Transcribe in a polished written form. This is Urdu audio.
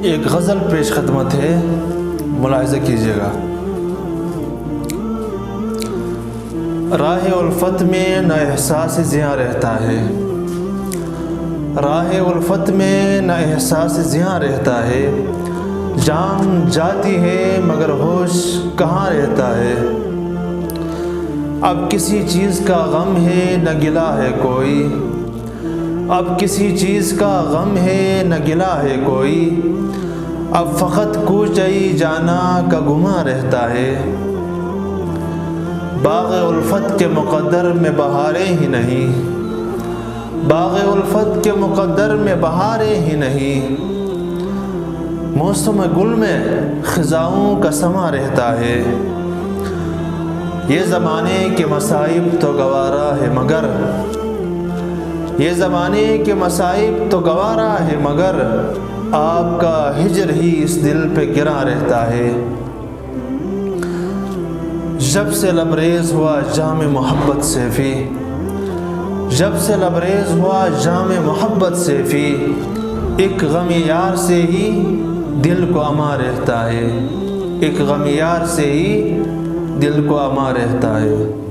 ایک غزل پیش خدمت ہے، ملاحظہ کیجیے گا۔ راہ الفت میں نہ احساس زیاں رہتا ہے، راہ الفت میں نہ احساس زیاں رہتا ہے، جان جاتی ہے مگر ہوش کہاں رہتا ہے۔ اب کسی چیز کا غم ہے نہ گلہ ہے کوئی، اب کسی چیز کا غم ہے نہ گلہ ہے کوئی، اب فقط کوچئی جانا کا گماں رہتا ہے۔ باغ الفت کے مقدر میں بہاریں ہی نہیں، باغ الفت کے مقدر میں بہاریں ہی نہیں، موسم گل میں خزاؤں کا سما رہتا ہے۔ یہ زمانے کے مصائب تو گوارا ہے مگر، یہ زمانے کے مصائب تو گوارا ہے مگر، آپ کا ہجر ہی اس دل پہ گرا رہتا ہے۔ جب سے لبریز ہوا جام محبت سے فی، جب سے لبریز ہوا جام محبت سے فی، ایک غم یار سے ہی دل کو اما رہتا ہے، ایک غم یار سے ہی دل کو اما رہتا ہے۔